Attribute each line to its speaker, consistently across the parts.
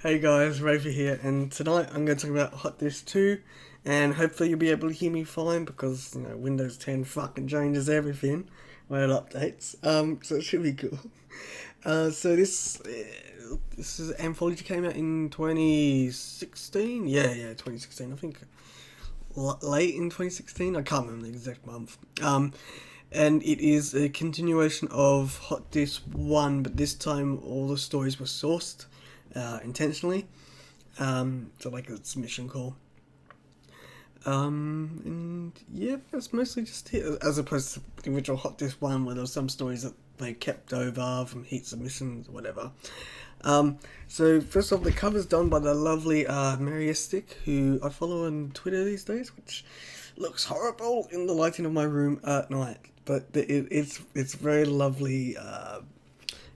Speaker 1: Hey guys, Reyfar here, and tonight I'm going to talk about Hot Dish 2, and hopefully you'll be able to hear me fine because, Windows 10 fucking changes everything when it updates, so it should be cool. So this is anthology came out in 2016? Yeah, 2016, I think late in 2016, I can't remember the exact month. And it is a continuation of Hot Dish 1, but this time all the stories were sourced intentionally. So like it's mission call. And yeah, that's mostly just it, as opposed to the original Hot Dish 1 where there were some stories that they kept over from heat submissions or whatever. So first off, the cover's done by the lovely Meridian, who I follow on Twitter these days, which looks horrible in the lighting of my room at night. But it's very lovely,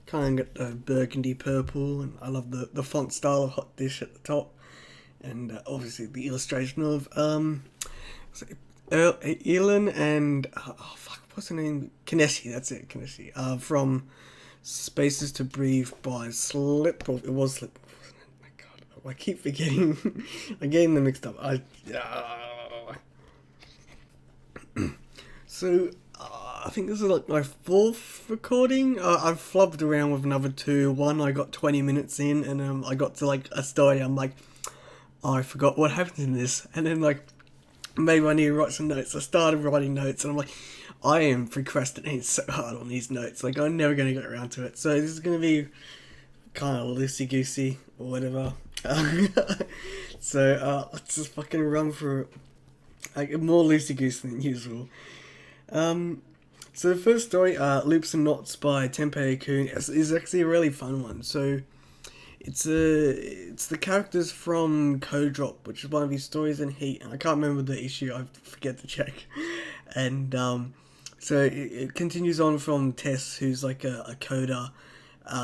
Speaker 1: kind of burgundy purple, and I love the font style of Hot Dish at the top, and obviously the illustration of Elin and what's her name? Kinessi, that's it, Kinessi, from Spaces to Breathe by Slip. It was Slip. Oh my god, I keep forgetting. I'm getting them mixed up. So I think this is like my fourth recording. I've flubbed around with another two. One I got 20 minutes in, and I got to like a story. I'm like, oh, I forgot what happened in this, and then like maybe I need to write some notes. I started writing notes, and I'm like, I am procrastinating so hard on these notes. Like I'm never going to get around to it. So this is going to be kind of loosey goosey or whatever. So let's just fucking run through it. Like more loosey goosey than usual. So the first story, Loops and Knots by Tempe is actually a really fun one. So it's the characters from Codrop, which is one of his stories in Heat. I can't remember the issue, I forget to check. And so it continues on from Tess, who's like a coder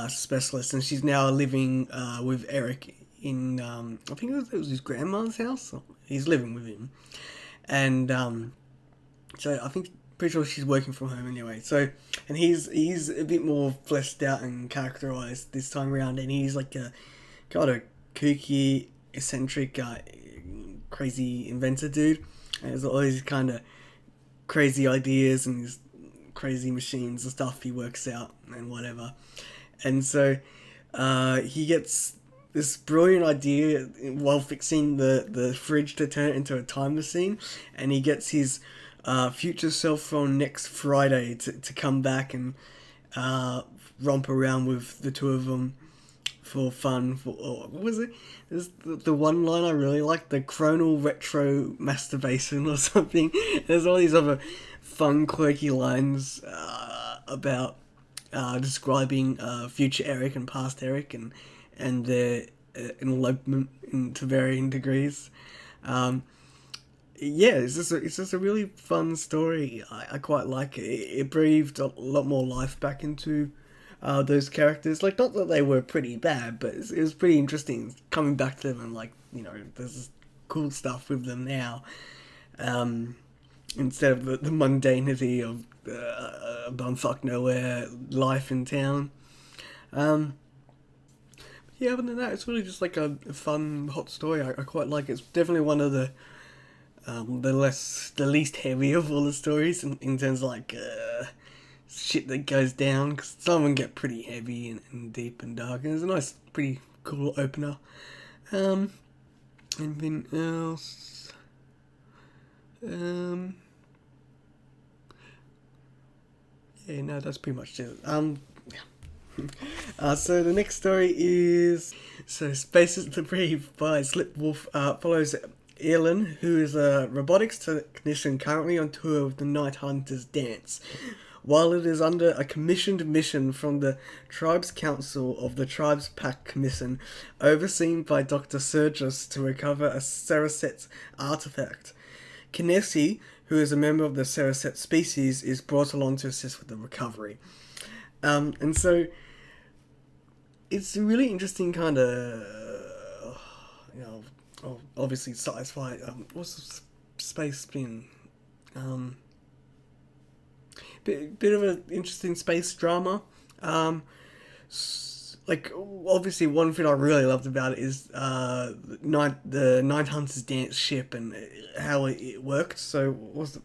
Speaker 1: specialist, and she's now living with Eric in, I think it was his grandma's house. He's living with him. And so I think, pretty sure she's working from home anyway. So, and he's a bit more fleshed out and characterized this time around, and he's like a kooky, eccentric, crazy inventor dude. And there's all these kind of crazy ideas and these crazy machines and stuff he works out and whatever. And so he gets this brilliant idea while fixing the fridge to turn it into a time machine, and he gets his future self from next Friday to come back and romp around with the two of them for fun. What was it? There's the one line I really like, the chronal retro masturbation or something. There's all these other fun, quirky lines about describing future Eric and past Eric and their elopement to varying degrees. Yeah, it's just a really fun story. I quite like it. It breathed a lot more life back into those characters. Like, not that they were pretty bad, but it was pretty interesting coming back to them and like, there's this cool stuff with them now. Instead of the mundanity of bumfuck nowhere life in town. Yeah, other than that, it's really just like a fun, hot story. I quite like it. It's definitely one of the least heavy of all the stories in terms of like shit that goes down, because some of them get pretty heavy and deep and dark, and it's a nice, pretty cool opener. Anything else? Yeah, no, that's pretty much it. So the next story is Spaces to Breathe by Slipwolf. Follows Elin, who is a robotics technician currently on tour with the Night Hunters Dance, while it is under a commissioned mission from the Tribes Council of the Tribes Pack Commission, overseen by Dr. Sergius, to recover a Saraset artifact. Kinessi, who is a member of the Saraset species, is brought along to assist with the recovery. And so it's a really interesting kind of, obviously sci-fi. What's the space been? Bit of an interesting space drama. like obviously one thing I really loved about it is the Night Hunters dance ship and how it worked. So what was the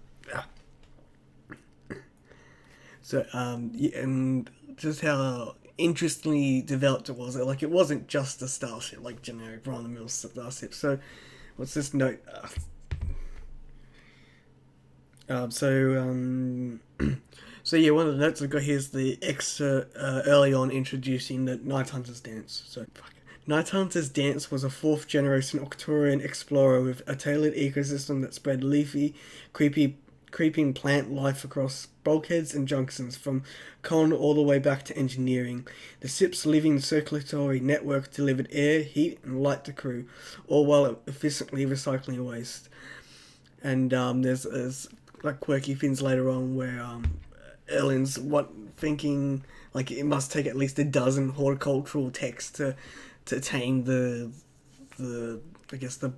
Speaker 1: so yeah, and just how interestingly developed it was. Like it wasn't just a starship, like generic run of the mill starship. So what's this note? So so yeah, one of the notes I've got here is the excerpt early on introducing the Night Hunters dance. So fuck. Night Hunters Dance was a fourth generation Octorian explorer with a tailored ecosystem that spread leafy, creeping plant life across bulkheads and junctions, from con all the way back to engineering. The ship's living circulatory network delivered air, heat, and light to crew, all while efficiently recycling waste. And there's like quirky things later on where Erlin's thinking like it must take at least a dozen horticultural texts to tame the I guess the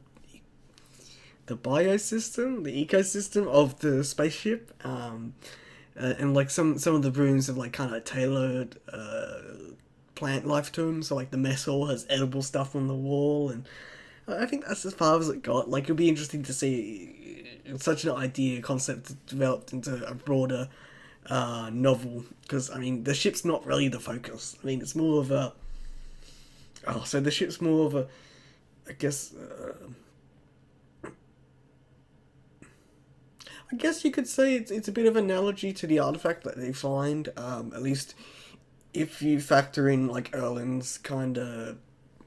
Speaker 1: biosystem, the ecosystem of the spaceship, and like some of the rooms have like kind of tailored plant life to them. So like the mess hall has edible stuff on the wall, and I think that's as far as it got. Like it'd be interesting to see such an idea concept developed into a broader novel, because I mean the ship's not really the focus. I mean it's more of a so the ship's more of a I guess I guess you could say it's a bit of an analogy to the artifact that they find, at least if you factor in like Erlin's kind of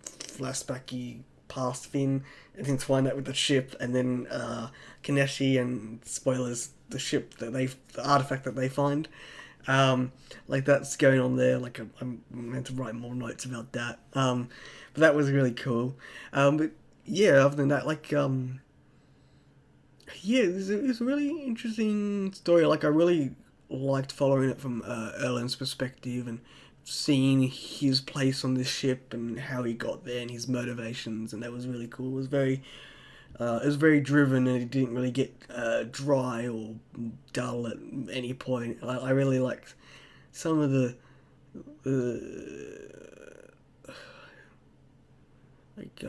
Speaker 1: flashbacky past thing and intertwine that with the ship, and then Kaneshi and spoilers the ship that the artifact that they find. Like that's going on there. Like I'm meant to write more notes about that. But that was really cool. But yeah, other than that, like yeah, it's a really interesting story. Like I really liked following it from Erlen's perspective and seeing his place on this ship and how he got there and his motivations, and that was really cool. It was very driven, and it didn't really get dry or dull at any point. I really liked some of the like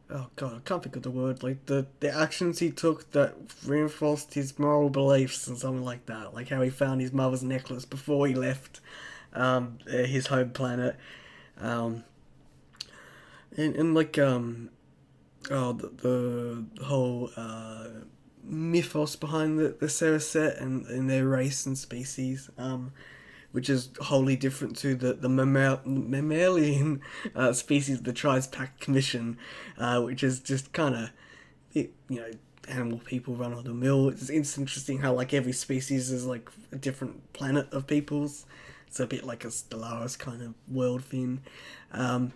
Speaker 1: oh god, I can't think of the word. Like the actions he took that reinforced his moral beliefs and something like that. Like how he found his mother's necklace before he left his home planet. Um, and like oh the whole mythos behind the Saraset and their race and species, which is wholly different to the mammalian species of the Tri-Pack Commission, which is just kind of, animal people run of the mill. It's interesting how like every species is like a different planet of people's. It's a bit like a Stellaris kind of world thing. And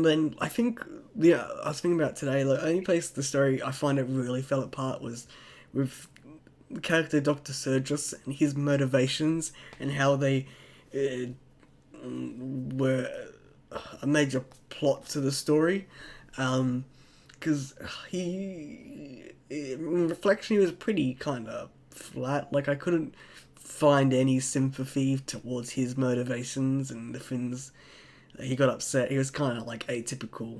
Speaker 1: then I think, yeah, I was thinking about today, the only place the story I find it really fell apart was with the character Dr. Sergis and his motivations and how they were a major plot to the story. Because in reflection, he was pretty kind of flat. Like, I couldn't find any sympathy towards his motivations and the things he got upset. He was kind of like a typical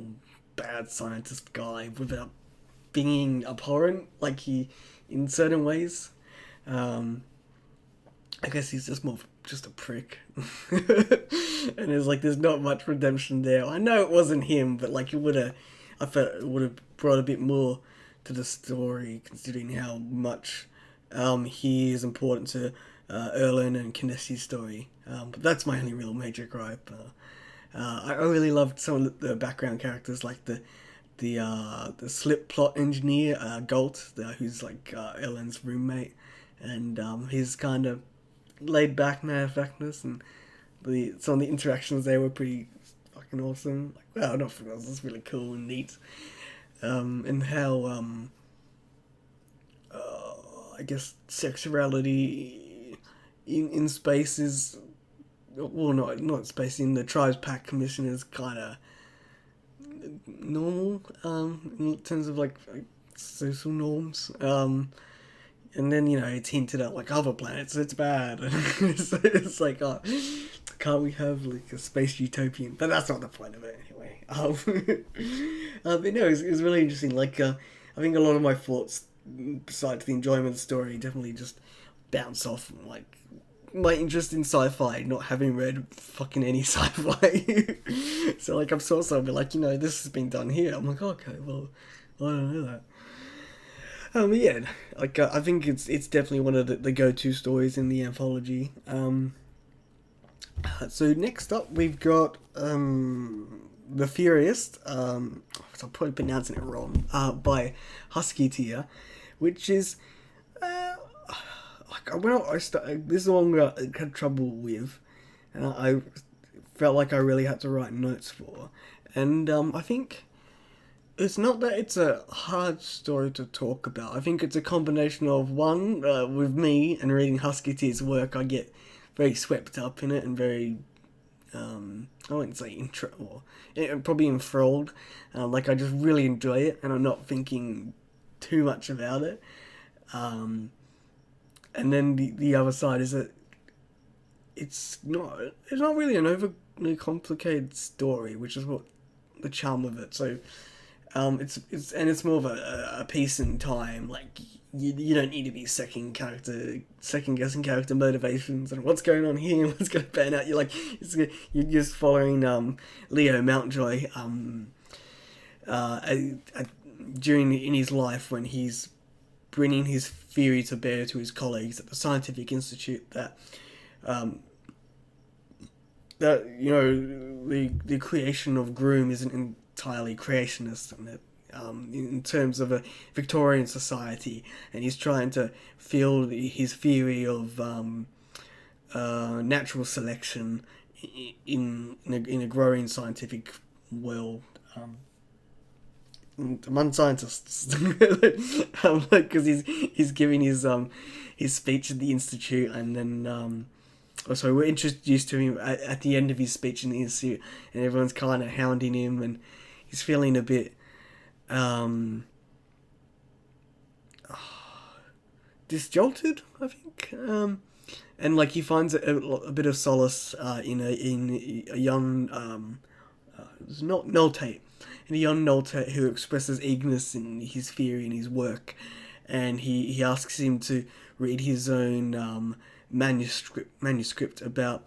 Speaker 1: bad scientist guy without being abhorrent, like he, in certain ways. I guess he's just more just a prick. And there's not much redemption there. I know it wasn't him, but like I felt it would have brought a bit more to the story, considering how much he is important to Erlen and Kineshi's story. But that's my only real major gripe. I really loved some of the background characters, like the slip plot engineer, Galt, who's like Ellen's roommate, and his kind of laid back matter of factness, and some of the interactions there were pretty fucking awesome. Like, wow, not for us, it's really cool and neat. And how I guess sexuality in space is, well, not space, in the Tri-Pack Commission is kind of normal in terms of like social norms. And then, it's hinted at, like, other planets, it's bad. It's like, oh, can't we have, like, a space utopian? But that's not the point of it, anyway. But no, it was really interesting. Like, I think a lot of my thoughts, besides the enjoyment of the story, definitely just bounce off, like, my interest in sci-fi, not having read fucking any sci-fi. So, like, I'm sort of like, this has been done here. I'm like, okay, well, I don't know that. Yeah, like I think it's definitely one of the go-to stories in the anthology. So next up we've got the Theorist. I'm probably pronouncing it wrong. By Huskyteer, which is like this is the one I had trouble with, and I felt like I really had to write notes for, and I think. It's not that it's a hard story to talk about. I think it's a combination of, one, with me and reading Huskyteer's work, I get very swept up in it and very, I wouldn't say probably enthralled. Like, I just really enjoy it and I'm not thinking too much about it. And then the other side is that it's not really an overly complicated story, which is what the charm of it. So, it's more of a piece in time. Like, you don't need to be second guessing character motivations and what's going on here and what's going to pan out. You're just following Leo Mountjoy in his life when he's bringing his theory to bear to his colleagues at the scientific institute that the creation of Groom isn't entirely creationist in terms of a Victorian society, and he's trying to field his theory of natural selection in a growing scientific world. Among scientists, because he's giving his speech at the institute, and then so we're introduced to him at the end of his speech in the institute, and everyone's kind of hounding him, and he's feeling a bit disjolted, I think, and like he finds a bit of solace in a young Noltate, in a young Noltate who expresses eagerness in his theory and his work, and he asks him to read his own manuscript about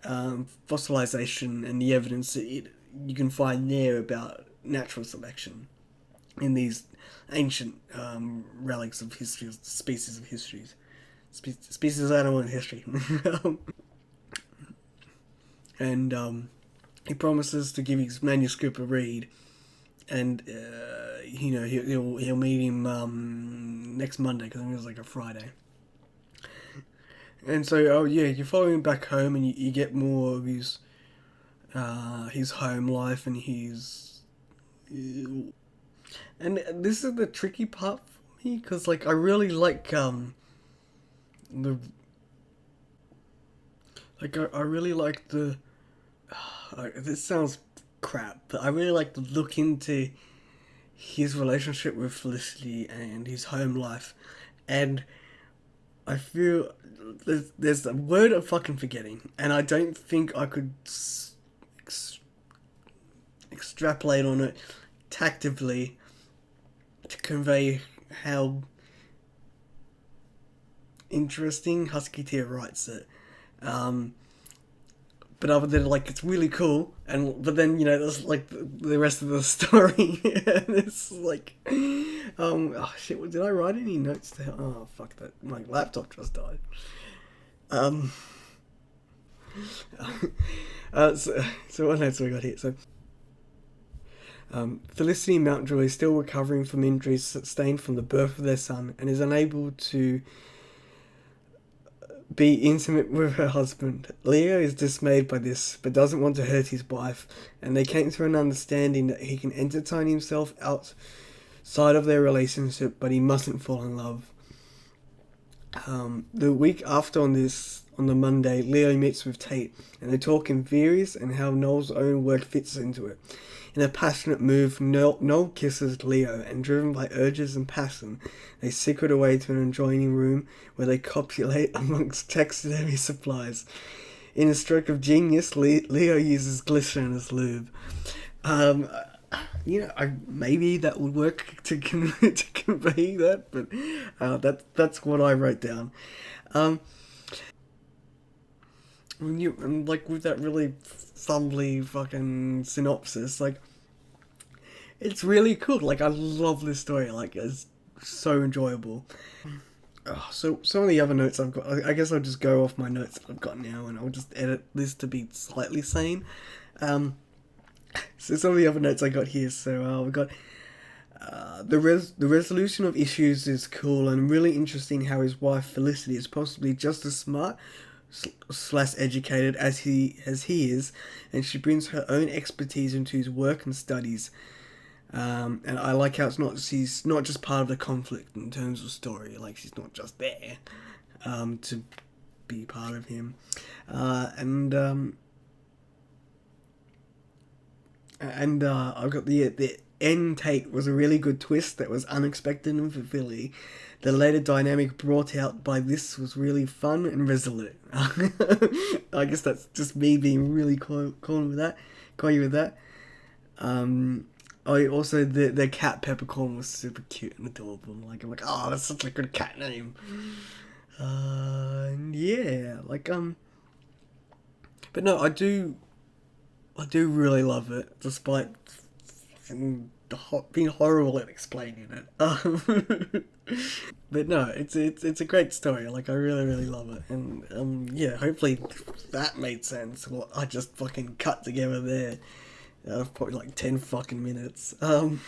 Speaker 1: fossilization and the evidence that you can find there about natural selection in these ancient relics of history, species of histories, species I don't want in history. And he promises to give his manuscript a read, and he'll meet him next Monday, because I think it was like a Friday. And so, you follow him back home, and you get more of his home life and his. And this is the tricky part for me, because like I really like I really like the. This sounds crap, but I really like to look into his relationship with Felicity and his home life, and I feel there's a word I'm fucking forgetting, and I don't think I could extrapolate on it tactively to convey how interesting Huskyteer writes it. But other than, like, it's really cool, but then, there's, like, the rest of the story, and it's, like, oh, shit, did I write any notes there? Oh, fuck that, my laptop just died. So what notes have we got here? So, Felicity Mountjoy is still recovering from injuries sustained from the birth of their son, and is unable to be intimate with her husband. Leo is dismayed by this, but doesn't want to hurt his wife, and they came to an understanding that he can entertain himself outside of their relationship, but he mustn't fall in love. The week after on On the Monday, Leo meets with Tate, and they talk in theories and how Noel's own work fits into it. In a passionate move, Noel kisses Leo, and driven by urges and passion, they secret away to an adjoining room where they copulate amongst taxidermy supplies. In a stroke of genius, Leo uses glycerin as lube. Maybe that would work to convey that, but that's what I wrote down. And like with that really fumbly fucking synopsis, like it's really cool. Like I love this story. Like it's so enjoyable. So some of the other notes I've got, I guess I'll just go off my notes that I've got now, and I'll just edit this to be slightly sane. So some of the other notes I got here. So we've got the resolution of issues is cool and really interesting. How his wife Felicity is possibly just as smart slash educated as he is, and she brings her own expertise into his work and studies. And I like how she's not just part of the conflict in terms of story. Like she's not just there to be part of him. I've got the end Tate was a really good twist that was unexpected and fulfilling. The later dynamic brought out by this was really fun and resolute. I guess that's just me being really coy with that. Also the cat Peppercorn was super cute and adorable. I'm like, oh, that's such a good cat name. But no, I do really love it, despite being horrible at explaining it. But no, it's a great story. Like I really love it, and hopefully that made sense. What I just fucking cut together there. Probably like 10 fucking minutes. So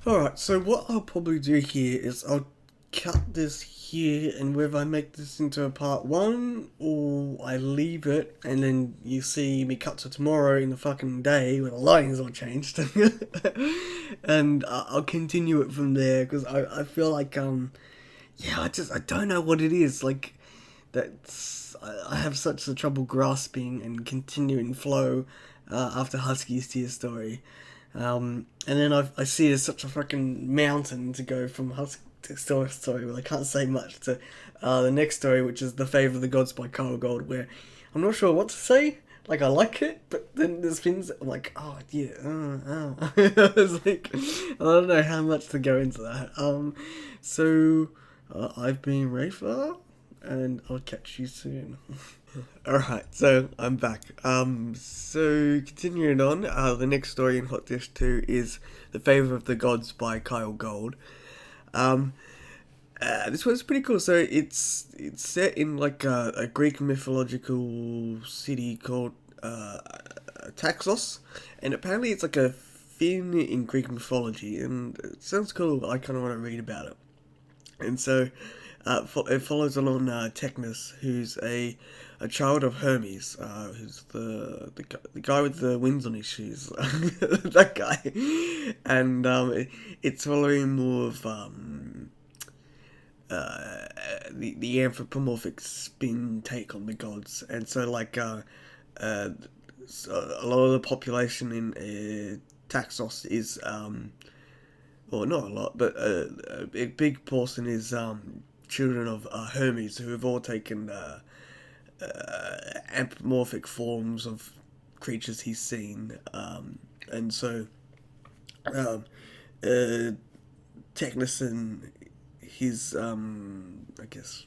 Speaker 1: alright, so what I'll probably do here is I'll cut this here, and whether I make this into a part 1 or I leave it and then you see me cut to tomorrow in the fucking day when the lighting's all changed. And I'll continue it from there, because I feel like I don't know what it is, like I have such a trouble grasping and continuing flow after Huskyteer story. And then I see it as such a fucking mountain to go from Huskyteer story, where I can't say much, to the next story, which is The Favour of the Gods by Kyell Gold, where I'm not sure what to say. Like, I like it, but then there's things I'm like, oh, yeah, It's like, I don't know how much to go into that. I've been Reyfar, and I'll catch you soon. Alright, so I'm back. So continuing on, the next story in Hot Dish 2 is The Favour of the Gods by Kyell Gold. This one's pretty cool. So it's set in like a Greek mythological city called Taxos, and apparently it's like a thing in Greek mythology, and it sounds cool. I kind of want to read about it. And so it follows along Technus, who's a child of Hermes, who's the guy with the wings on his shoes, that guy. And it's following more of the anthropomorphic spin take on the gods, and so like so a lot of the population in Taxos is well, not a lot, but a big portion is children of Hermes, who have all taken anthropomorphic forms of creatures he's seen, and so Technus and his I guess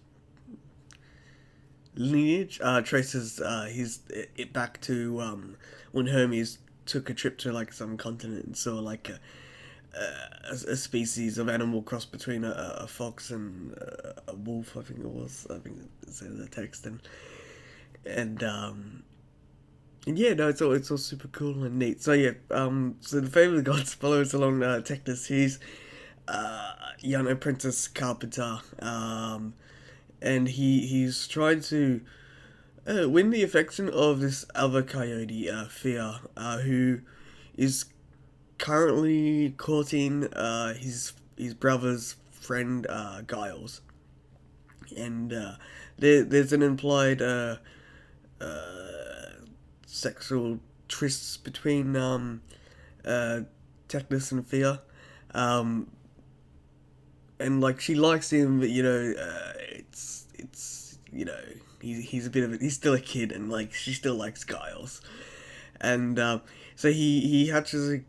Speaker 1: lineage traces it back to when Hermes took a trip to like some continent and saw like a species of animal cross between a fox and a wolf, I think it was. I think it's in the text, and yeah, no, it's all super cool and neat. So yeah, so the Favour of the Gods follows along Technus. He's young apprentice carpenter, and he's trying to win the affection of this other coyote, Thea, who is currently courting his brother's friend, Giles. and there's an implied sexual tryst between Technus and Fia, and like she likes him, but it's he's a bit of he's still a kid, and like she still likes Giles, and so he hatches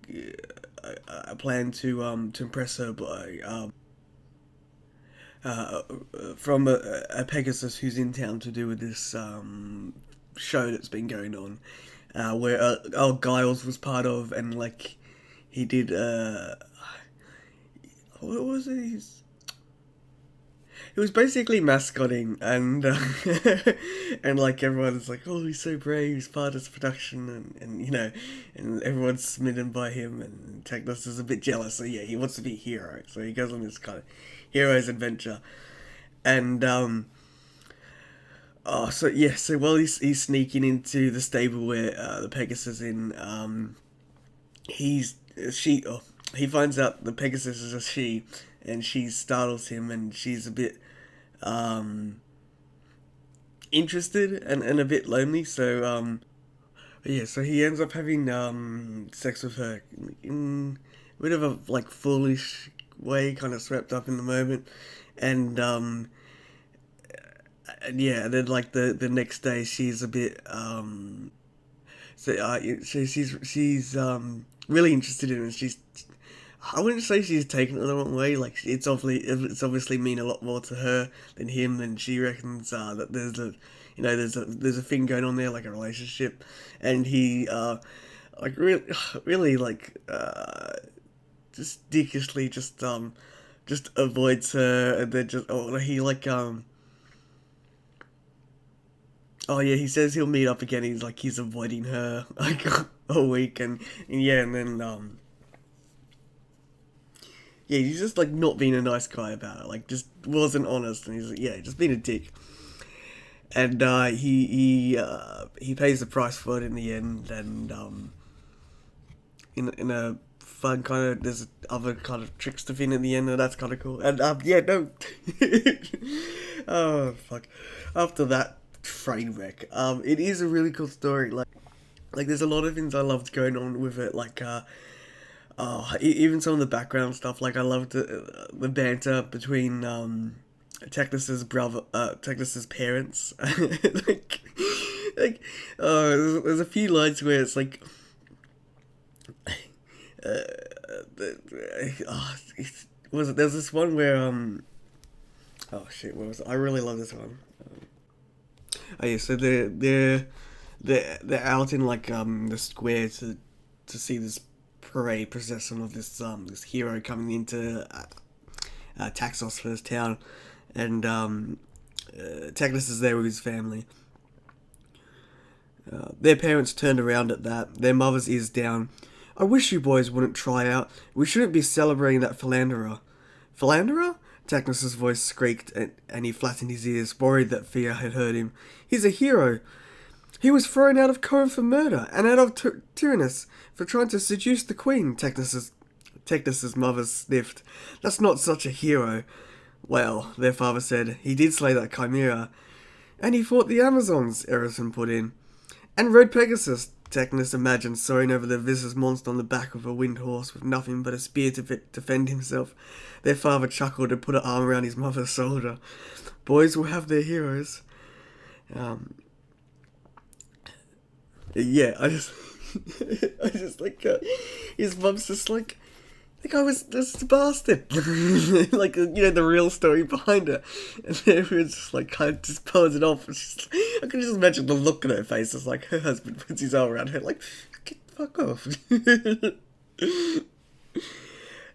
Speaker 1: a plan to impress her by from a Pegasus who's in town to do with this show that's been going on, where Giles was part of, and like he did what was it? It was basically mascotting, and and like everyone's like, oh, he's so brave, he's part of this production, and everyone's smitten by him, and Technos is a bit jealous, so yeah, he wants to be a hero, so he goes on this kind of hero's adventure, and so while he's sneaking into the stable where the Pegasus is in, he finds out the Pegasus is a she, and she startles him, and she's a bit interested and a bit lonely, so so he ends up having sex with her in a bit of a like foolish way, kind of swept up in the moment, and and then like the next day she's a bit she's really interested in him, and she's, I wouldn't say she's taken it the wrong way. Like it's obviously mean a lot more to her than him, and she reckons that there's a thing going on there, like a relationship, and he like really like just dickishly just avoids her, and then he like he says he'll meet up again. He's avoiding her like a week, and then he's just like not being a nice guy about it. Like just wasn't honest, and he's like, just being a dick. And he pays the price for it in the end, and in a fun kind of, there's other kind of trickster thing in the end, and that's kind of cool. And oh fuck, after that train wreck, it is a really cool story. Like there's a lot of things I loved going on with it, like even some of the background stuff. Like I loved the banter between Technus's parents. There's a few lines where it's like, there's this one where oh shit, what was it? I really love this one. So they're out in like the square to see this parade procession of this hero coming into Taxos for this town, and Technus is there with his family. Their parents turned around at that. Their mother's ears down. I wish you boys wouldn't try out. We shouldn't be celebrating that philanderer. Philanderer? Technus's voice squeaked, and he flattened his ears, worried that Fia had heard him. He's a hero. He was thrown out of Corinth for murder, and out of Tyrannus for trying to seduce the queen, Technus's mother sniffed. That's not such a hero. Well, their father said, he did slay that chimera. And he fought the Amazons, Erison put in. And rode Pegasus, Technus imagined, soaring over the vicious monster on the back of a winged horse with nothing but a spear to defend himself. Their father chuckled and put an arm around his mother's shoulder. Boys will have their heroes. I just like, his mum's just like I was this bastard. Like, the real story behind it. And everyone's just like, kind of just pulls it off. And I can just imagine the look on her face as like her husband puts his arm around her, like, get the fuck off.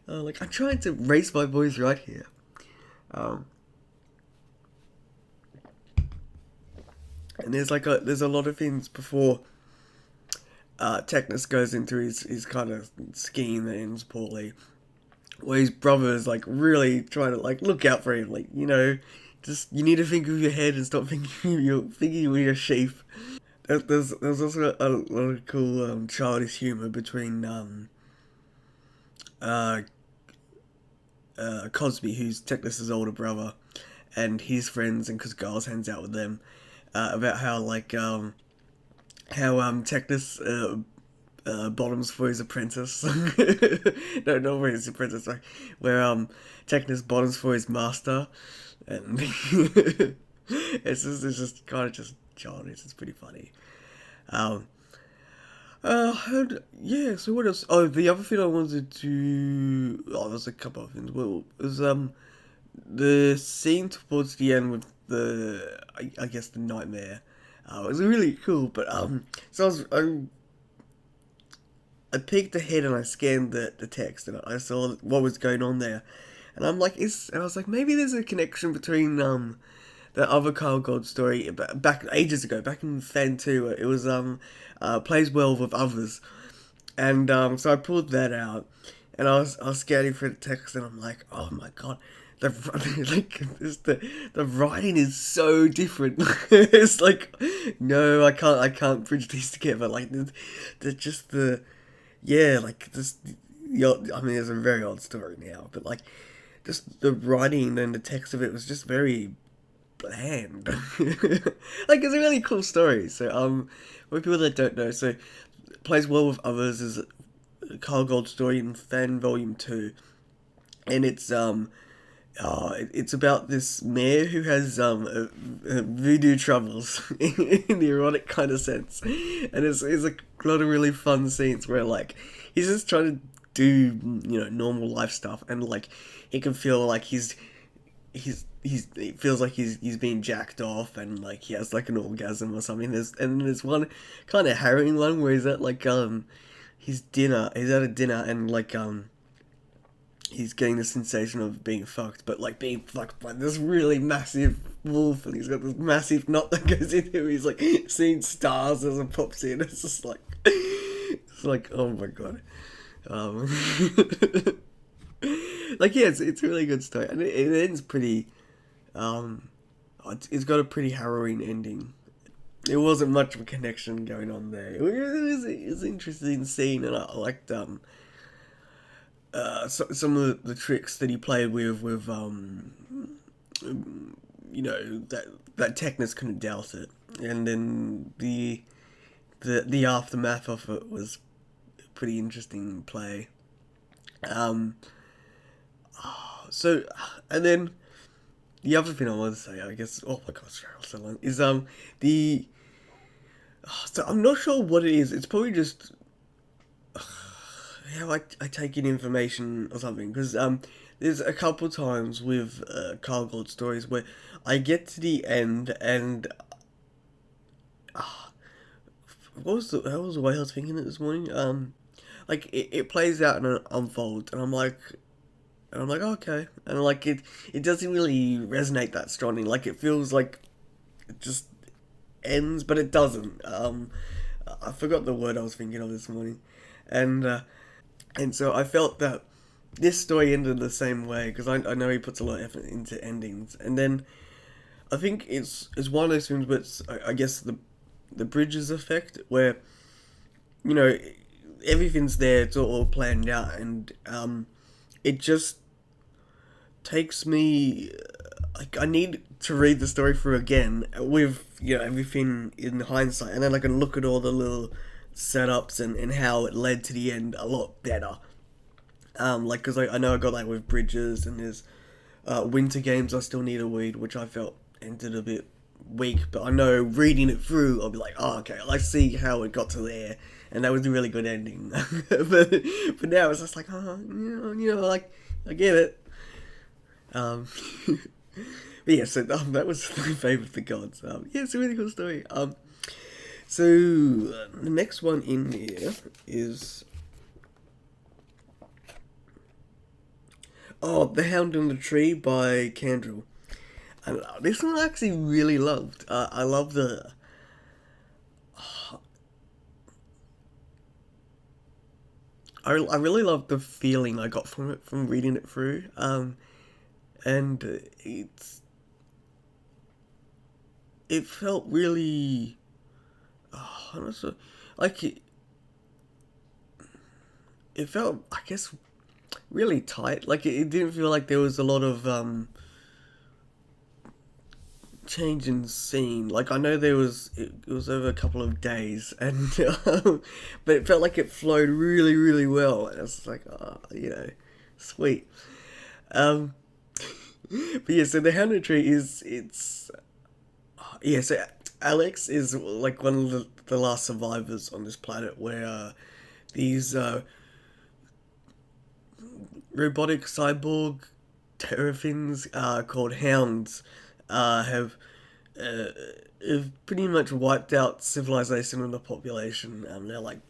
Speaker 1: Like, I'm trying to raise my boys right here. And there's a lot of things before Technus goes into his kind of scheme that ends poorly, where his brother is like really trying to like look out for him, like, just you need to think with your head and stop thinking with your sheep. There's also a lot of cool childish humor between Cosby, who's Technus's older brother, and his friends, and because Giles hangs out with them, about how Technus bottoms for his apprentice. No, not for his apprentice. Like, where Technus bottoms for his master, and it's just kind of just childish. It's pretty funny. Yeah. So what else? Oh, the other thing I wanted to. Oh, there's a couple of things. Well, it was the scene towards the end with I guess the nightmare. It was really cool, but so I peeked ahead and I scanned the text and I saw what was going on there, and I was like, maybe there's a connection between the other Carl Gold story back ages ago, back in Fan 2. It was plays well with others, and so I pulled that out, and I was scanning through the text, and I'm like, oh my god, the the writing is so different. It's like, no, I can't bridge these together. Like just the yeah, like this. I mean, it's a very old story now, but like just the writing and the text of it was just very bland. Like, it's a really cool story. So for people that don't know, so Plays Well with Others is a Carl Gold story in Fan Volume 2, and it's it's about this mayor who has voodoo troubles in the erotic kind of sense, and it's a lot of really fun scenes where like he's just trying to do normal life stuff, and like he can feel like he feels like he's being jacked off, and like he has like an orgasm or something. There's one kind of harrowing one where he's at like he's at a dinner, and like he's getting the sensation of being fucked, but like being fucked by this really massive wolf, and he's got this massive knot that goes into him. He's like seeing stars as it pops in. It's like oh my god. Like, yeah, it's a really good story, and it ends pretty. It's got a pretty harrowing ending. There wasn't much of a connection going on there. It was an interesting scene, and I liked some of the tricks that he played with that Technus couldn't doubt it, and then the aftermath of it was a pretty interesting play. So, and then the other thing I want to say, I guess, oh my gosh, so long, is so I'm not sure what it is. It's probably just how I take in information or something, because there's a couple times with Carl Gold stories where I get to the end and how was the way I was thinking it this morning? Like it plays out and it unfolds, and I'm like, okay, and like it doesn't really resonate that strongly. Like, it feels like it just ends, but it doesn't. I forgot the word I was thinking of this morning, and so I felt that this story ended the same way, because I know he puts a lot of effort into endings, and then I think it's one of those things where it's, I guess the Bridges effect, where everything's there, it's all planned out, and it just takes me like, I need to read the story through again with everything in hindsight, and then I can look at all the little setups and how it led to the end a lot better. Like, because I know I got that with Bridges, and there's Winter Games I Still Need a Weed, which I felt ended a bit weak, but I know reading it through I'll be like, oh, okay, I see how it got to there, and that was a really good ending. but now it's just like, like, I get it. But yeah, so that was my favourite of the gods. Yeah, it's a really cool story. So the next one in here is The Hound in the Tree by Candrel. And this one I actually really loved. I love I really love the feeling I got from it, from reading it through. And it felt really, I'm not sure, like it felt, I guess, really tight. Like, it didn't feel like there was a lot of change in scene. Like, I know it was over a couple of days, and but it felt like it flowed really, really well. And I was like, oh, sweet. Um, but yeah, so the Hound tree so Alex is like one of the last survivors on this planet where these robotic cyborg terrafins called Hounds have uh, have pretty much wiped out civilization and the population. They're like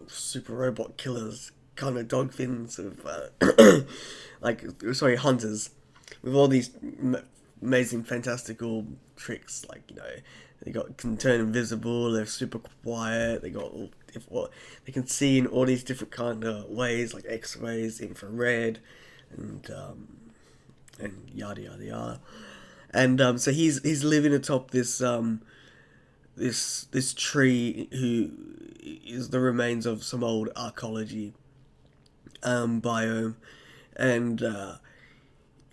Speaker 1: super robot killers, kind of dog fins of hunters with all these amazing, fantastical tricks. Like, they can turn invisible. They're super quiet. They can see in all these different kind of ways, like X-rays, infrared, and yada yada yada. And so he's living atop this tree, who is the remains of some old archaeology biome, and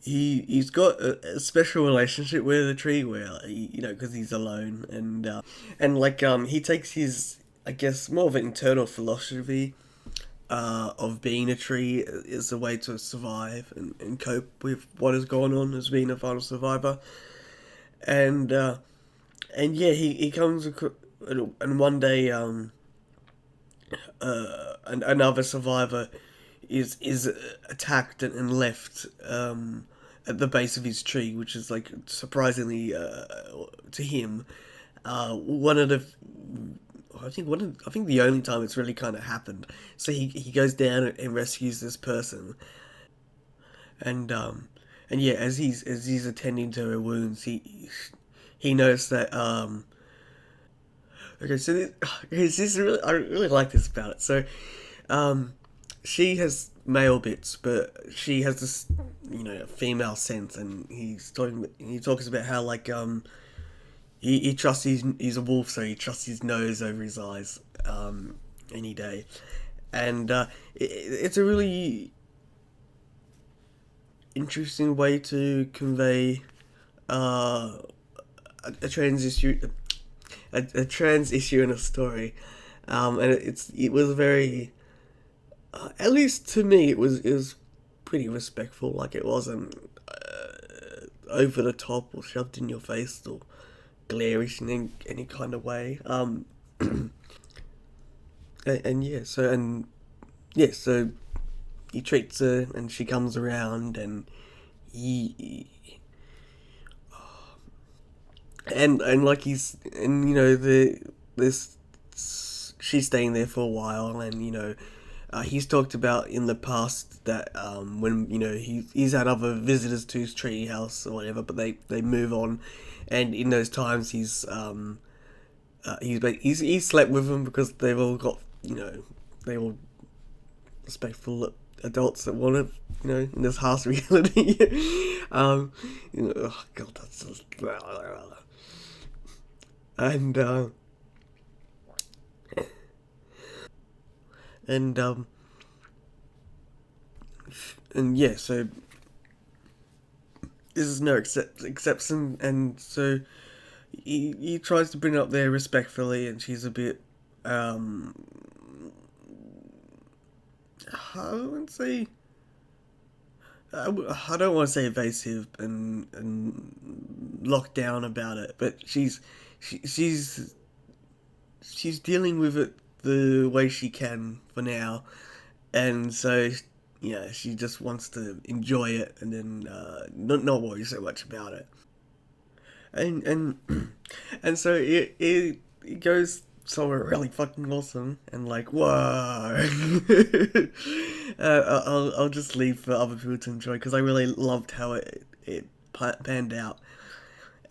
Speaker 1: he's got a special relationship with the tree, where because he's alone, and like he takes his, I guess, more of an internal philosophy of being a tree is a way to survive and cope with what has gone on as being a final survivor. And yeah, he comes and one day another survivor is attacked and left at the base of his tree, which is like surprisingly to him one of the I think the only time it's really kind of happened. So he goes down and rescues this person, and yeah, as he's attending to her wounds, he knows that okay, so this really, I really like this about it. So she has male bits, but she has this female sense, and he talks about how like he trusts he's a wolf, so he trusts his nose over his eyes any day. And it's a really interesting way to convey a trans issue, a trans issue in a story, and it was very, at least to me, it was pretty respectful. Like, it wasn't over the top or shoved in your face or glarish in any kind of way. So he treats her, and she comes around, and he and like this she's staying there for a while, and he's talked about in the past that when he's had other visitors to his tree house or whatever, but they move on, and in those times he's slept with them because they've all got they all respectful adults that want to in this harsh reality. Oh god, that's just and yeah, so this is no exception, and so he tries to bring it up there respectfully, and she's a bit I wouldn't say I don't want to say evasive and locked down about it, but she's dealing with it the way she can for now, and so she just wants to enjoy it and then not worry so much about it, and and so it goes somewhere really fucking awesome, and like, whoa. I'll just leave for other people to enjoy, because I really loved how it panned out,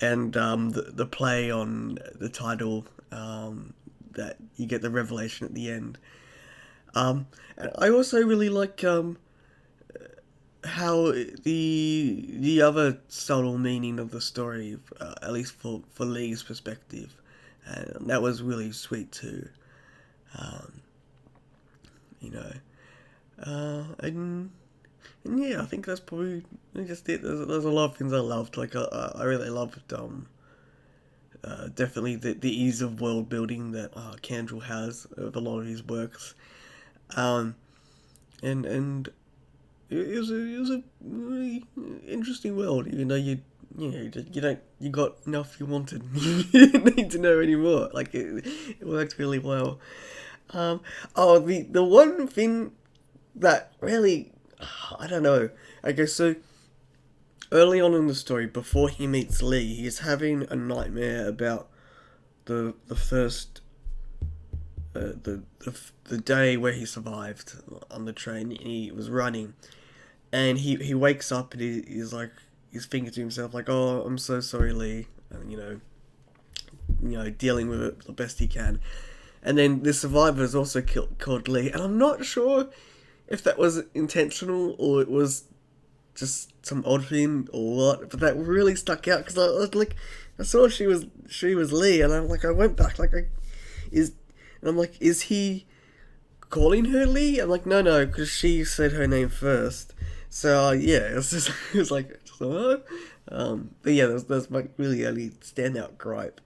Speaker 1: and the play on the title, that you get the revelation at the end. And I also really like how the other subtle meaning of the story, at least for Lee's perspective, and that was really sweet too. And yeah, I think that's probably just it. There's a lot of things I loved. Like I really loved definitely the ease of world building that Candrel has of a lot of his works. Um, and it was a really interesting world, even though you got enough you wanted. You didn't need to know anymore. Like it worked really well. The one thing that really, I don't know. Okay, so early on in the story, before he meets Lee, he's having a nightmare about the first the day where he survived on the train. He was running, and he wakes up and he's like, he's thinking to himself like, "Oh, I'm so sorry, Lee," and dealing with it the best he can. And then the survivor is also called Lee, and I'm not sure if that was intentional or it was just some odd thing or what, but that really stuck out because I was like, I saw she was Lee, and I'm like, I went back like, is he calling her Lee? I'm like, no, because she said her name first. So yeah, it was like, but yeah, that's my really only standout gripe.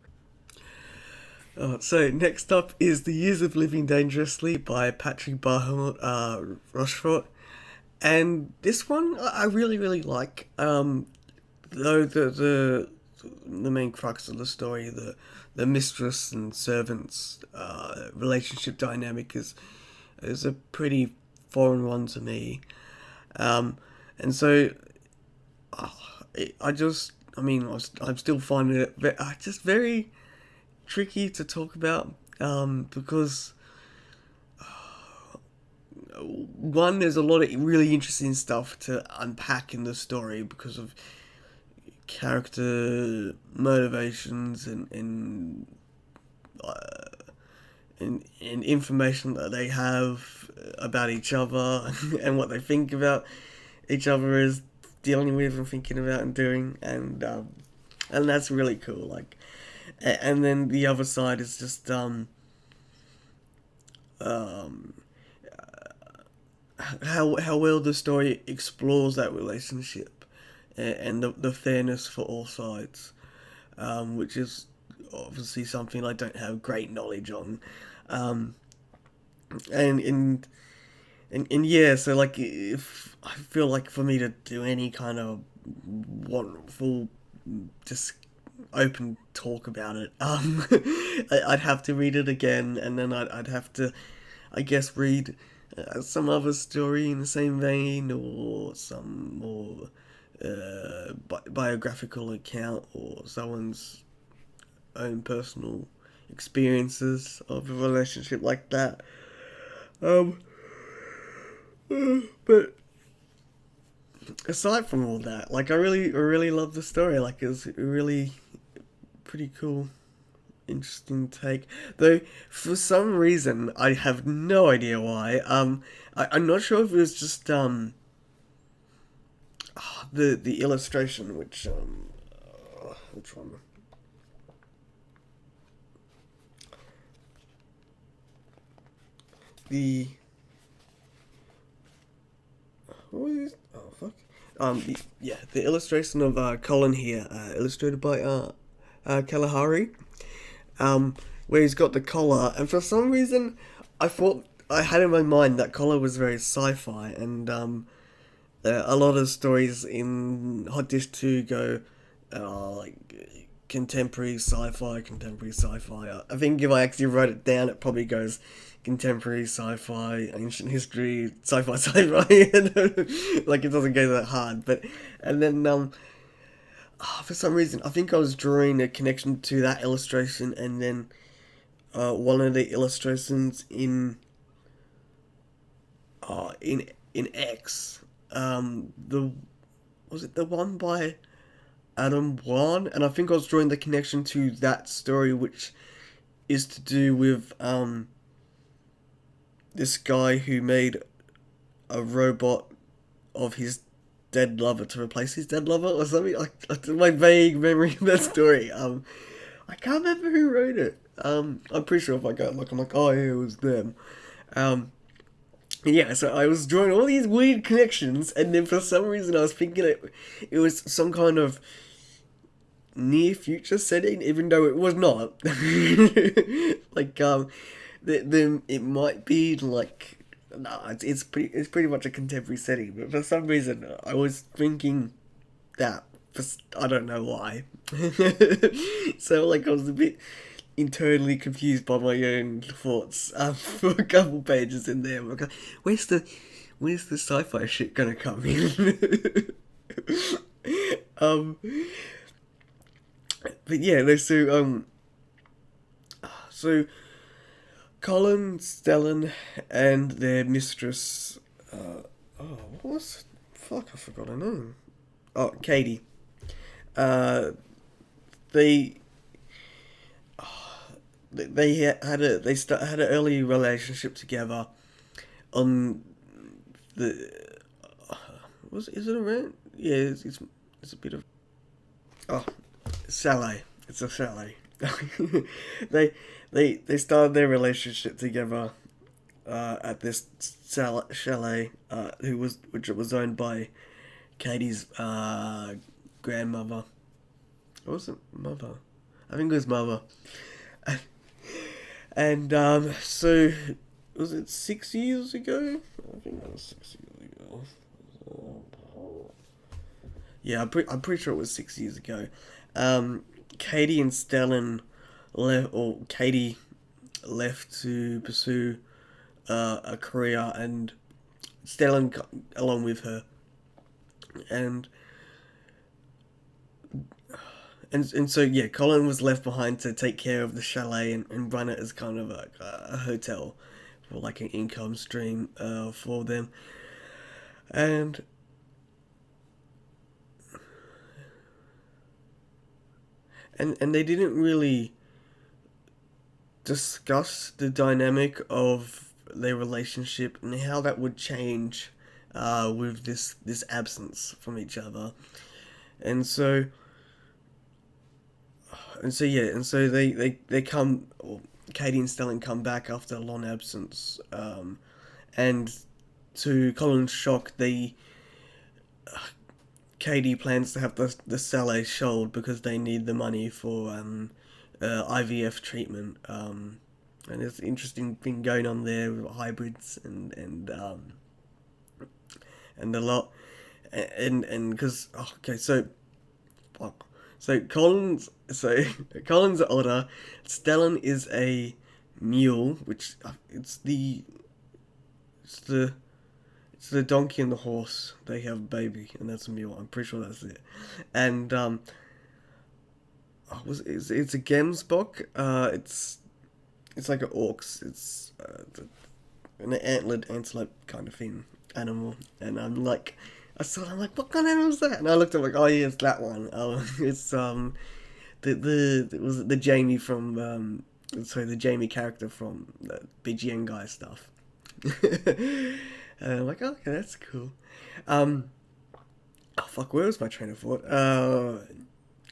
Speaker 1: So next up is The Years of Living Dangerously by Patrick Bahamut Rochefort. And this one I really like. Though the main crux of the story, the mistress and servants relationship dynamic is a pretty foreign one to me. And so I'm still finding it just very tricky to talk about, because one, there's a lot of really interesting stuff to unpack in the story because of character motivations and information that they have about each other and what they think about each other is dealing with and thinking about and doing, and that's really cool. Like, and then the other side is just how well the story explores that relationship and the fairness for all sides, which is obviously something I don't have great knowledge on, and yeah, so like, if I feel like for me to do any kind of wonderful just open talk about it, I'd have to read it again, and then I'd have to, I guess, read some other story in the same vein, or some more biographical account, or someone's own personal experiences of a relationship like that. But aside from all that, like, I really love the story. Like, it's really pretty cool, interesting take. Though for some reason, I have no idea why. I'm not sure if it was just the illustration, which one? The what is this? Oh fuck. The illustration of Colin here, illustrated by Kalahari, where he's got the collar, and for some reason, I thought I had in my mind that collar was very sci-fi, and a lot of stories in Hot Dish 2 go like contemporary sci-fi. I think if I actually wrote it down, it probably goes contemporary sci-fi, ancient history, sci-fi. Like, it doesn't go that hard, but and then for some reason, I think I was drawing a connection to that illustration, and then one of the illustrations in X, was it the one by Adam Wan? And I think I was drawing the connection to that story, which is to do with this guy who made a robot of his dead lover to replace his dead lover or something. Like my vague memory of that story. I can't remember who wrote it. I'm pretty sure if I go look, I'm like, oh yeah, it was them. Yeah, so I was drawing all these weird connections, and then for some reason I was thinking it was some kind of near future setting, even though it was not. Like then it might be like, no, it's pretty much a contemporary setting. But for some reason, I was thinking that. I don't know why. So like I was a bit internally confused by my own thoughts for a couple pages in there. I'm like, where's the sci-fi shit gonna come in? But yeah, no, so Colin, Stellan, and their mistress. What was? Fuck, I forgot her name. Oh, Katie. They had an early relationship together on the is it around? Yeah, it's a bit of chalet. It's a chalet. they started their relationship together at this chalet which was owned by Katie's grandmother. Or was it mother? I think it was mother. And so was it 6 years ago? I think that was 6 years ago. Yeah, I'm pretty sure it was 6 years ago. Katie and Stellan Katie left to pursue a career, and Stellan along with her, and so yeah, Colin was left behind to take care of the chalet and run it as kind of like a hotel for like an income stream for them, and they didn't really discuss the dynamic of their relationship and how that would change with this absence from each other, and so they come, or Katie and Stellan come back after a long absence, and to Colin's shock, Katie plans to have the chalet sold because they need the money for IVF treatment, and there's an interesting thing going on there with hybrids and a lot, and because Colin's an otter, Stellan is a mule, which it's the donkey and the horse. They have a baby, and that's a mule. I'm pretty sure that's it. And it's a Gemsbok. It's like an ox. It's an antlered antelope kind of thing animal. And I'm like, what kind of animal is that? And I looked up like, oh yeah, it's that one. It's the Jamie from the Jamie character from the BGN guy stuff. And I'm like, oh, okay, that's cool. Where was my train of thought?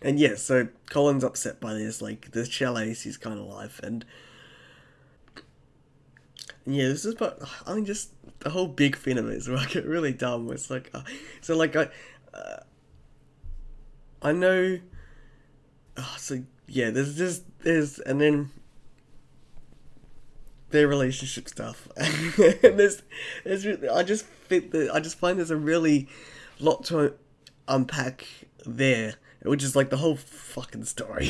Speaker 1: And yeah, so Colin's upset by this, like, the chalet is kind of life, and yeah, this is just the whole big thing of it is like really dumb. It's like, I know, there's, and then their relationship stuff, and I just find there's a really lot to unpack there, which is like the whole fucking story.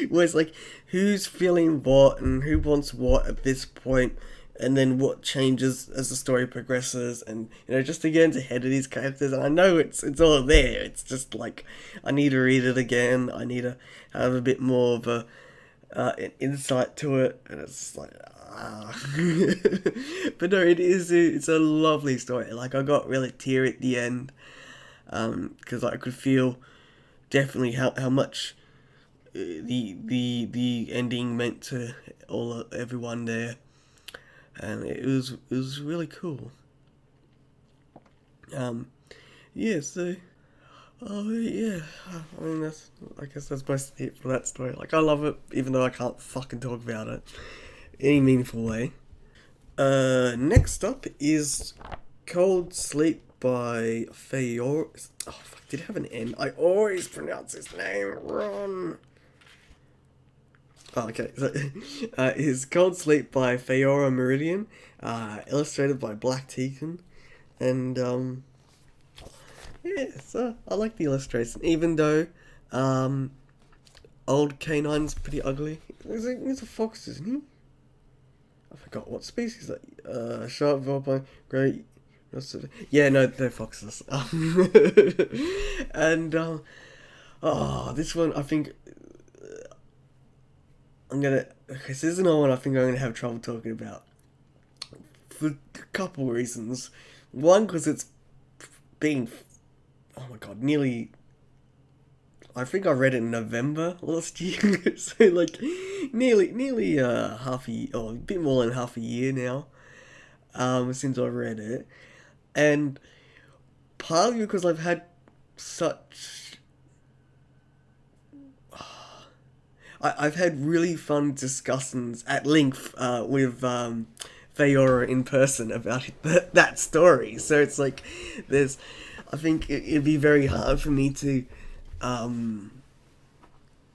Speaker 1: Where it's like, who's feeling what and who wants what at this point, and then what changes as the story progresses, and just to get into the head of these characters. And I know it's all there. It's just like, I need to read it again. I need to have a bit more of an insight to it, and it's just like, but no, it's a lovely story. Like, I got really teary at the end, because I could feel definitely how much the ending meant to everyone there, and it was really cool. Yeah, so yeah, I mean, I guess that's mostly it for that story. Like, I love it, even though I can't fucking talk about it in any meaningful way. Next up is Cold Sleep by Faora. Oh, fuck, did it have an N? I always pronounce his name wrong. Oh, okay. So, is Cold Sleep by Faora Meridian, illustrated by Black Tegan, and yeah, so I like the illustration, even though old Canine's pretty ugly. He's a fox, isn't he? I forgot what species that. Sharp, Vulpine, Grey. Yeah, no, they're foxes. And this one I think I'm gonna. Okay, so this is another one I think I'm gonna have trouble talking about for a couple reasons. One, because it's been, oh my god, nearly. I think I read it in November last year, so like nearly half a year, or a bit more than half a year now, since I read it, and partly because I've had such, I've had really fun discussions at length with Faora in person about that story. So it's like I think it'd be very hard for me to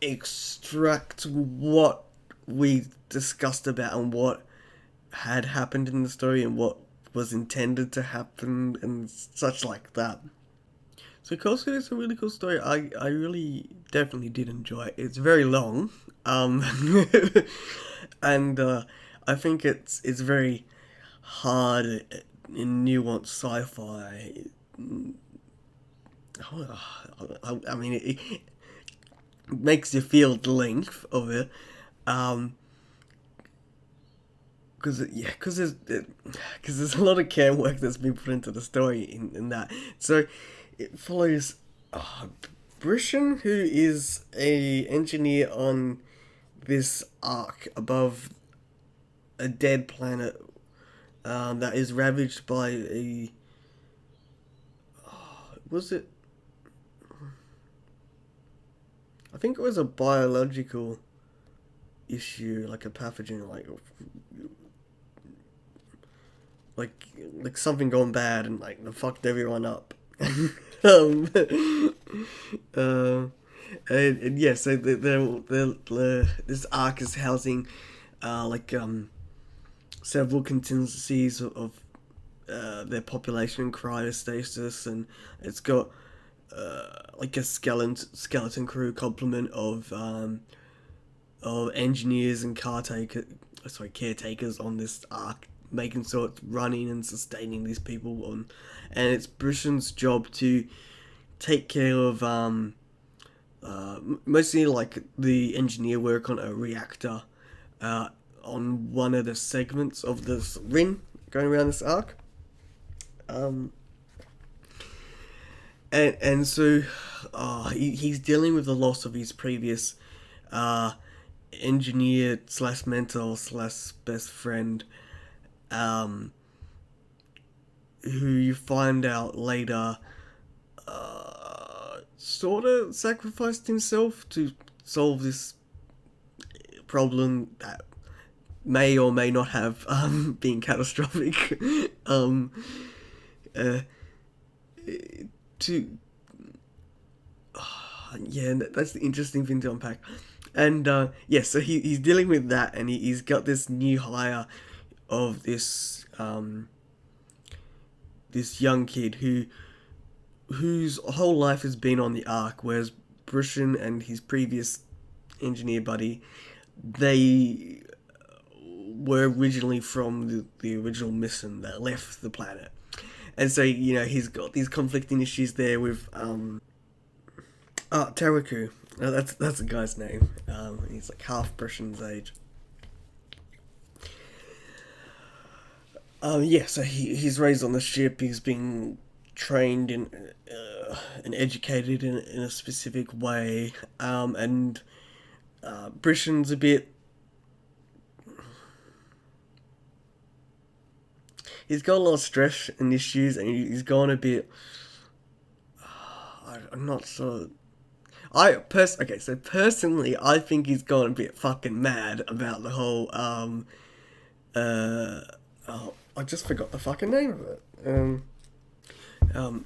Speaker 1: extract what we discussed about and what had happened in the story and what was intended to happen and such like that. So Cold Sleep is a really cool story. I really definitely did enjoy it. It's very long, and I think it's very hard in nuanced sci-fi. I mean, it makes you feel the length of it, because there's a lot of care work that's been put into the story in that. So it follows Brishan, who is a engineer on this ark above a dead planet that is ravaged by a. Was it? I think it was a biological issue, like a pathogen, like something gone bad and like fucked everyone up. And yeah, so this ark is housing several contingencies of their population in cryostasis, and it's got like a skeleton crew complement of engineers and caretakers on this ark, making sure it's running and sustaining these people on, and it's Brishan's job to take care of mostly like the engineer work on a reactor on one of the segments of this ring going around this arc. And so he's dealing with the loss of his previous engineer / mentor / best friend, who you find out later sort of sacrificed himself to solve this problem that may or may not have been catastrophic. That's the interesting thing to unpack. And so he's dealing with that, and he's got this new hire of this this young kid whose whole life has been on the ark, whereas Brishan and his previous engineer buddy, they were originally from the original mission that left the planet. And so, he's got these conflicting issues there with Teraku. That's a guy's name. He's like half Brishan's age. So he's raised on the ship. He's been trained and educated in a specific way. And Brishan's a bit. He's got a lot of stress and issues, and he's gone a bit. I'm not sure. Personally, I think he's gone a bit fucking mad about the whole. I just forgot the fucking name of it. um,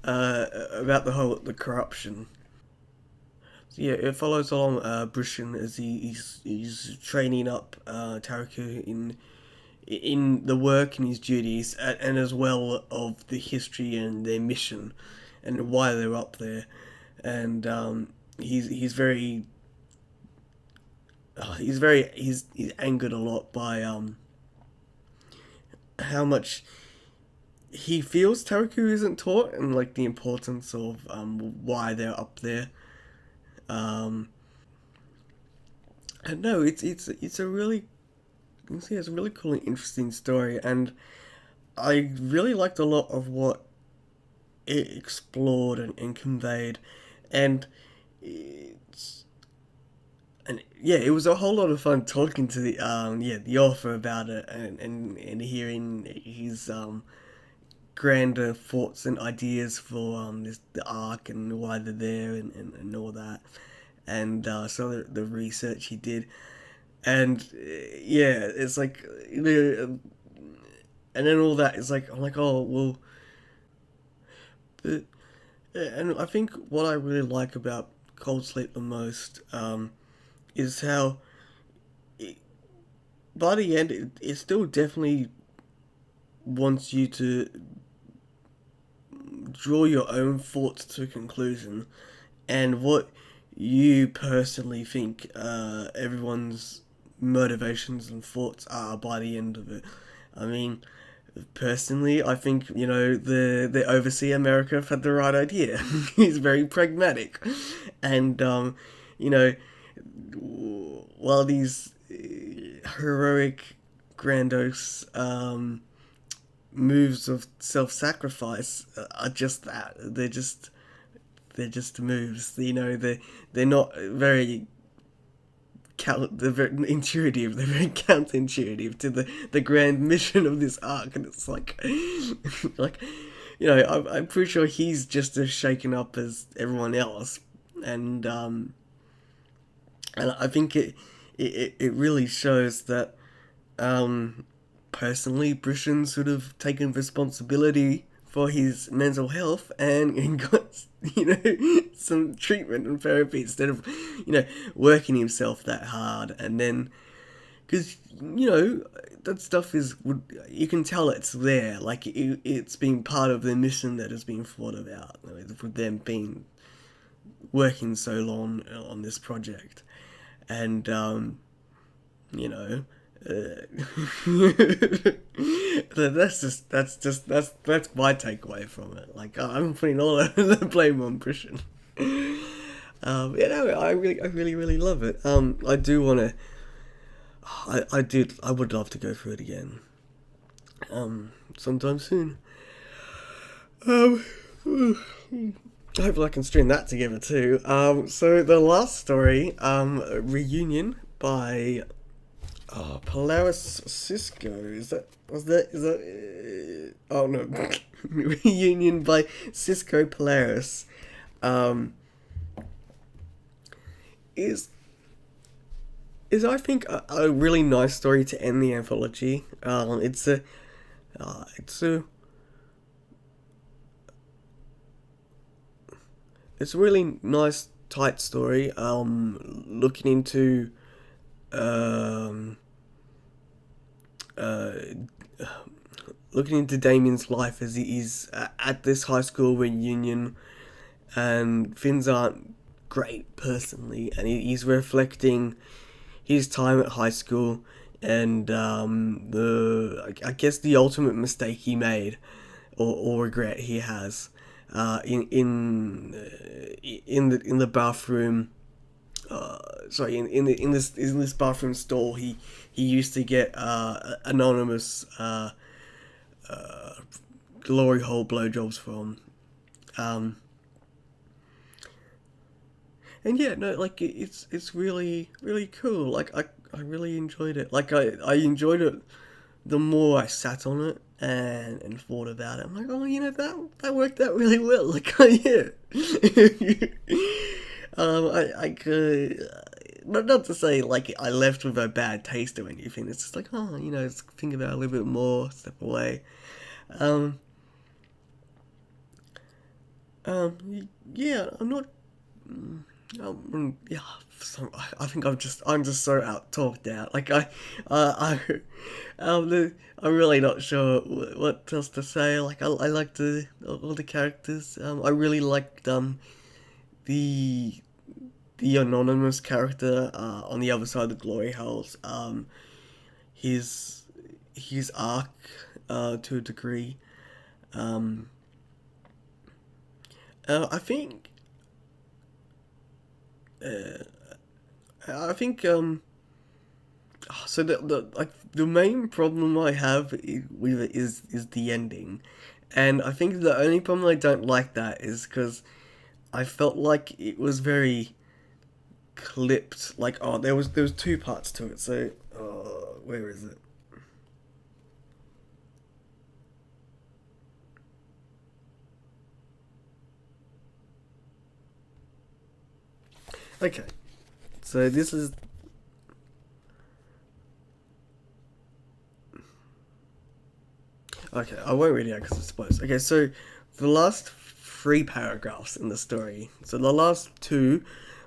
Speaker 1: about the corruption. So yeah, it follows along Brushin as he's training up Taraku in the work and his duties, and as well of the history and their mission, and why they're up there, and he's very he's angered a lot by how much he feels Taraku isn't taught, and like the importance of why they're up there. Um, and no, it's a really it's a really cool and interesting story, and I really liked a lot of what it explored and conveyed, and it's and yeah, it was a whole lot of fun talking to the author about it, and hearing his grander thoughts and ideas for the arc and why they're there, and all that, and some of the research he did, and yeah, it's like, and then all that is like, I'm like, oh well, but and I think what I really like about Cold Sleep the most is how it, by the end it still definitely wants you to draw your own thoughts to a conclusion, and what you personally think everyone's motivations and thoughts are by the end of it. I mean, personally, I think, the overseer America had the right idea. He's very pragmatic, and you know, while these heroic, grandiose moves of self-sacrifice are just that, they're just moves. They're not very they're very intuitive. They're very counterintuitive to the grand mission of this arc, and it's like, like, I'm pretty sure he's just as shaken up as everyone else, and I think it really shows that personally Brushin sort of taken responsibility for his mental health and got some treatment and therapy instead of working himself that hard, and then because that stuff you can tell it's there, like it's been part of the mission that has been thought about, with them being working so long on this project, and you know that's my takeaway from it. Like, I'm putting all the blame on Brushin. I really love it. I do want to. I would love to go through it again. Sometime soon. Hopefully I can string that together too. So the last story, Reunion by Polaris Sisco. Is that oh no. Reunion by Sisco Polaris. Is I think a really nice story to end the anthology. It's a really nice, tight story. Looking into Damien's life as he's at this high school reunion, and things aren't great personally, and he's reflecting his time at high school, and I guess the ultimate mistake he made, or regret he has, in the bathroom. In this bathroom stall, he used to get anonymous glory hole blowjobs from. And yeah, no, like it's really cool. Like I really enjoyed it. Like I enjoyed it the more I sat on it and thought about it. I'm like, oh, that worked out really well. Like, yeah. I could not to say like I left with a bad taste or anything. It's just like, just think about it a little bit more, step away. Yeah, I'm not. Yeah, I think I'm just so out talked out. Like I'm really not sure what else to say. Like I liked all the characters. I really liked the the anonymous character on the other side of the glory holes. His his arc to a degree. Um, I think uh, I think so the main problem I have with it is the ending, and I think the only problem I don't like that is because I felt like it was very clipped. Like there was two parts to it. So where is it? Okay, so this is okay. I won't read it out because it's spoilers. Okay, so the last three paragraphs in the story. So the last two,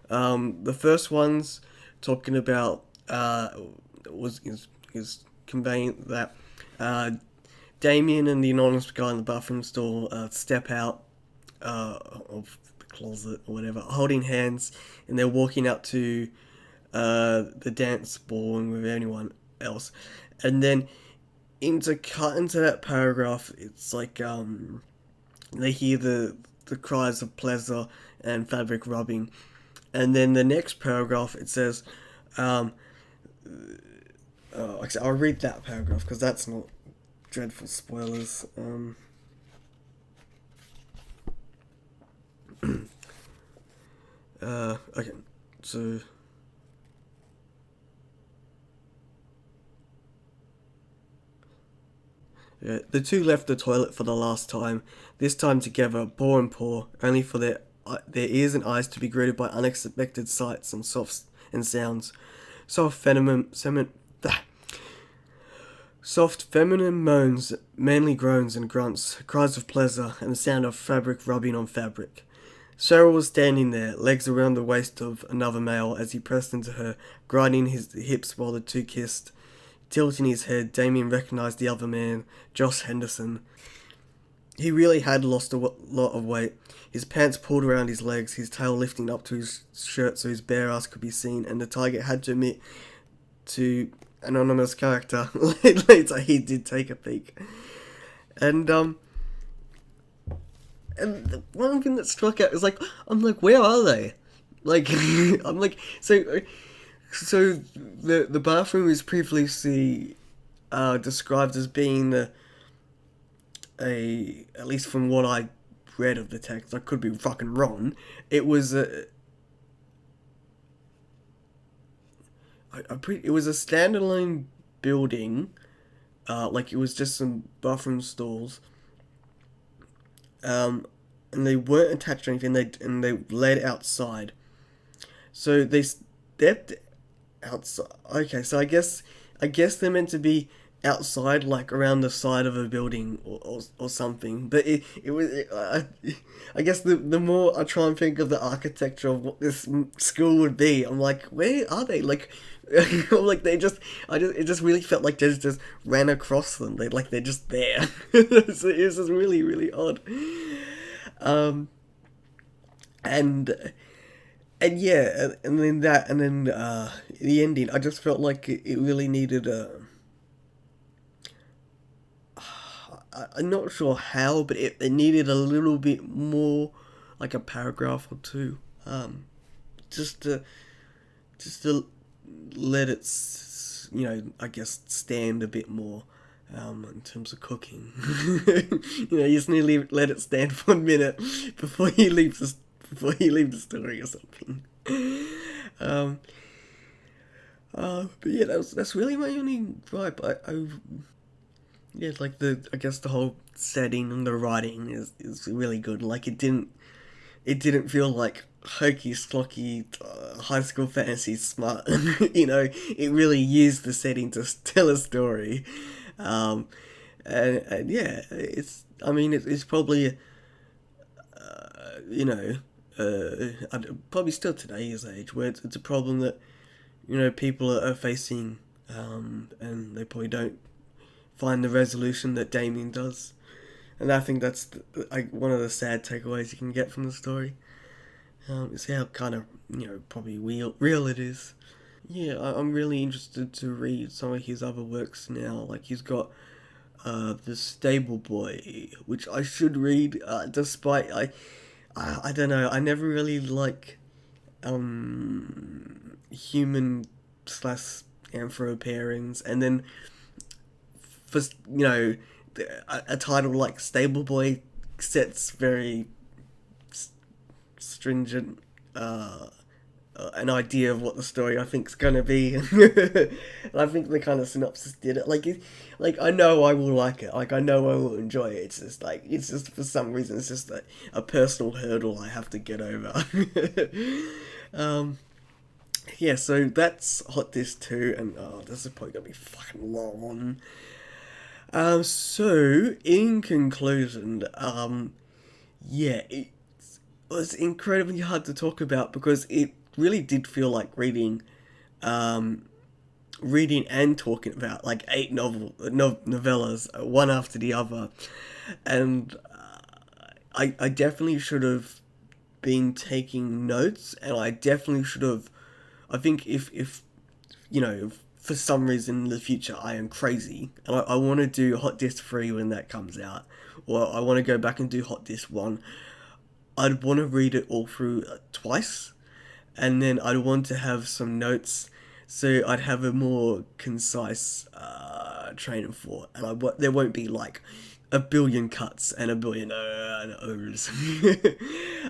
Speaker 1: the first one's talking about was is conveying that uh, Damien and the anonymous guy in the bathroom stall step out of the closet or whatever, holding hands, and they're walking out to the dance ball and with anyone else, and then cut into that paragraph, it's like they hear the cries of pleasure and fabric rubbing, and then the next paragraph it says, um, actually, I'll read that paragraph because that's not dreadful spoilers. Okay, so yeah, the two left the toilet for the last time, this time together, paw and paw, only for their ears and eyes to be greeted by unexpected sights and and sounds. Soft soft feminine moans, manly groans and grunts, cries of pleasure, and the sound of fabric rubbing on fabric. Sarah was standing there, legs around the waist of another male as he pressed into her, grinding his hips while the two kissed. Tilting his head, Damien recognised the other man, Josh Henderson. He really had lost a lot of weight. His pants pulled around his legs, his tail lifting up to his shirt so his bare ass could be seen, and the target had to admit to anonymous character later he did take a peek. And the one thing that struck out is like, I'm like, where are they? Like I'm like, so the bathroom is previously described as being a at least from what I read of the text, I could be fucking wrong. It was it was a standalone building, like it was just some bathroom stalls, and they weren't attached to anything. They led outside, so they stepped outside. Okay, so I guess they're meant to be outside, like around the side of a building or something. But I guess the more I try and think of the architecture of what this school would be, I'm like, where are they? Like, like it just really felt like they just ran across them. They're just there. So it was just really really odd. Um, and and yeah, and then the ending. I just felt like it really needed a. I'm not sure how, but it needed a little bit more, like a paragraph or two, just to just to let it, I guess stand a bit more, in terms of cooking. You just need to let it stand for a minute before you leave the story or something. Um, but yeah, that's really my only gripe. Yeah, like I guess the whole setting and the writing is really good. Like it didn't feel like hokey slocky high school fantasy smart. It really used the setting to tell a story. Um, and yeah, it's I mean it's probably you know, probably still today's age, where it's a problem that, you know, people are facing, and they probably don't find the resolution that Damien does. And I think that's one of the sad takeaways you can get from the story. Is how kind of, you know, probably real it is. Yeah, I'm really interested to read some of his other works now. Like, he's got The Stable Boy, which I should read, despite I don't know, I never really like human slash anthro pairings, and then for, you know, a title like Stable Boy sets very stringent an idea of what the story I think's gonna be. And I think the kind of synopsis did it. Like I know I will like it. Like I know I will enjoy it. It's just for some reason it's just a personal hurdle I have to get over. Yeah, so that's Hot Dish 2, and this is probably gonna be fucking long. So in conclusion, yeah, it was incredibly hard to talk about because it really did feel like reading and talking about like 8 novellas, one after the other, and I definitely should have been taking notes, and I definitely should have. I think if you know, for some reason in the future I am crazy and I want to do Hot Dish 3 when that comes out, or I want to go back and do Hot Dish 1, I'd want to read it all through twice, and then I'd want to have some notes so I'd have a more concise train of thought, and there won't be like a billion cuts and a billion O's.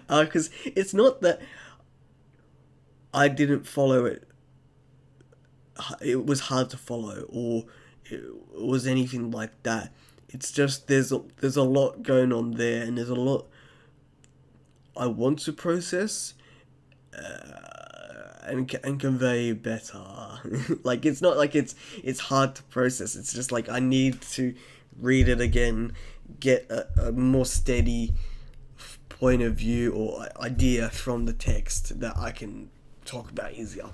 Speaker 1: Because it's not that I didn't follow it. It was hard to follow, or it was anything like that. It's just there's a lot going on there, and there's a lot I want to process and convey better. Like it's not like it's hard to process. It's just like I need to read it again, get a more steady point of view or idea from the text that I can talk about easier.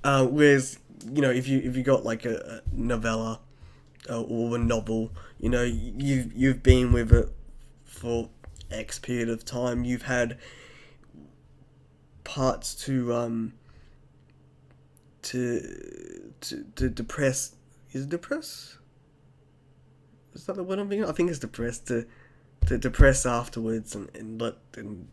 Speaker 1: Whereas, you know, if you got like a novella or a novel, you know, you've been with it for X period of time. You've had parts to depress. Is it depress? Is that the word I'm thinking? I think it's depress to depress afterwards and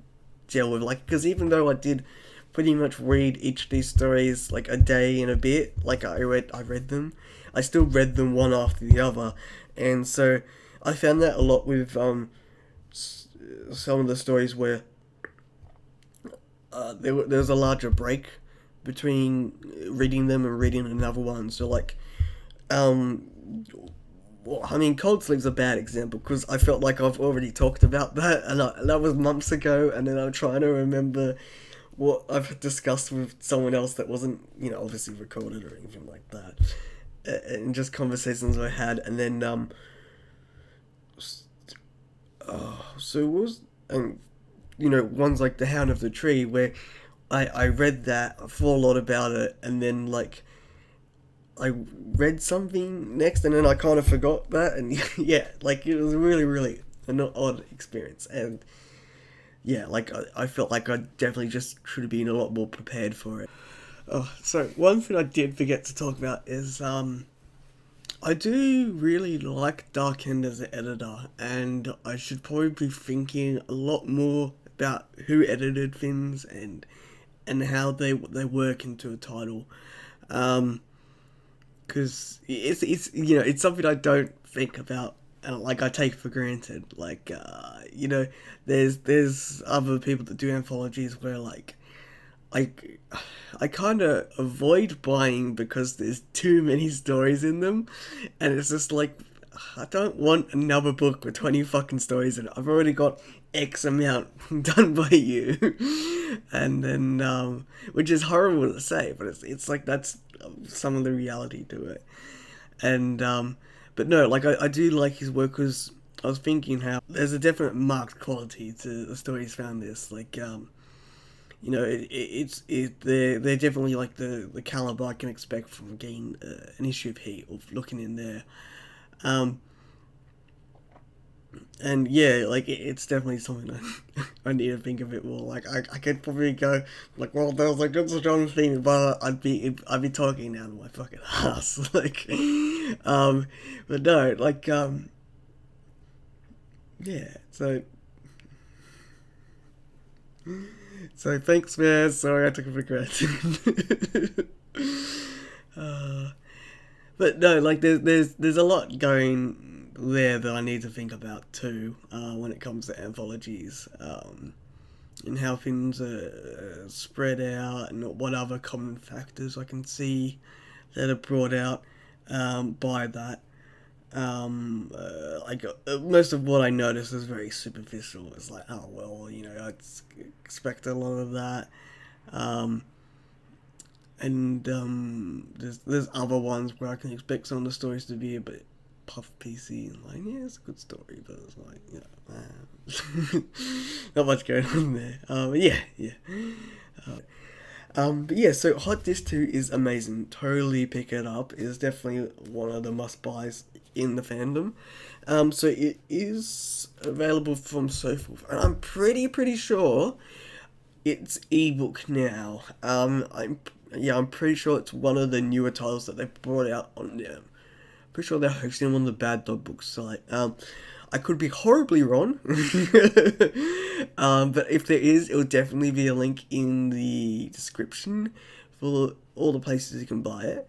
Speaker 1: gel with, like, because even though I did pretty much read each of these stories like a day and a bit, like I read them, I still read them one after the other, and so I found that a lot with some of the stories where there was a larger break between reading them and reading another one. So like, well, I mean, Cold Sleep's a bad example because I felt like I've already talked about that, and that was months ago, and then I'm trying to remember what I've discussed with someone else that wasn't, you know, obviously recorded or anything like that, and just conversations I had, and then so it was, and you know, ones like The Hound of the Tree where I read that, thought a lot about it, and then like I read something next, and then I kind of forgot that, and yeah, like it was really, really an odd experience, and yeah, like I felt like I definitely just should have been a lot more prepared for it. Oh, so one thing I did forget to talk about is I do really like Darkend as an editor, and I should probably be thinking a lot more about who edited things and how they work into a title. Because it's you know, it's something I don't think about, and like I take for granted. Like you know, there's other people that do anthologies where like I kind of avoid buying because there's too many stories in them, and it's just like I don't want another book with 20 fucking stories in it. I've already got X amount done by you, and then which is horrible to say, but it's like that's some of the reality to it, and but no, like I do like his work because I was thinking how there's a definite marked quality to the stories found this. Like, you know, they're definitely like the caliber I can expect from getting an issue of Heat or looking in there. Um, and yeah, like it's definitely something I need to think a bit more. Like I could probably go like, well, there was a good strong theme, but I'd be talking out of my fucking ass. Like, but no, like yeah. So thanks, man. Sorry I took it for granted. uh, but no, like there's a lot going there that I need to think about too when it comes to anthologies, and how things are spread out and what other common factors I can see that are brought out by that. Like most of what I notice is very superficial. It's like, oh well, you know, I'd expect a lot of that. Um, and there's other ones where I can expect some of the stories to be a bit puff PC and like, yeah, it's a good story, but it's like, you know, not much going on there. Yeah. But yeah, so Hot Disc 2 is amazing. Totally pick it up. It is definitely one of the must buys in the fandom. So it is available from SoForth, and I'm pretty sure it's ebook now. I'm pretty sure it's one of the newer titles that they brought out on there. Pretty sure they're hosting on the Bad Dog Book site. I could be horribly wrong, but if there is, it will definitely be a link in the description for all the places you can buy it.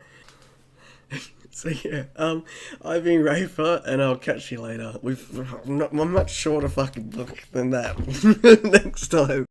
Speaker 1: So yeah, I've been Reyfar, and I'll catch you later with a much shorter fucking book than that next time.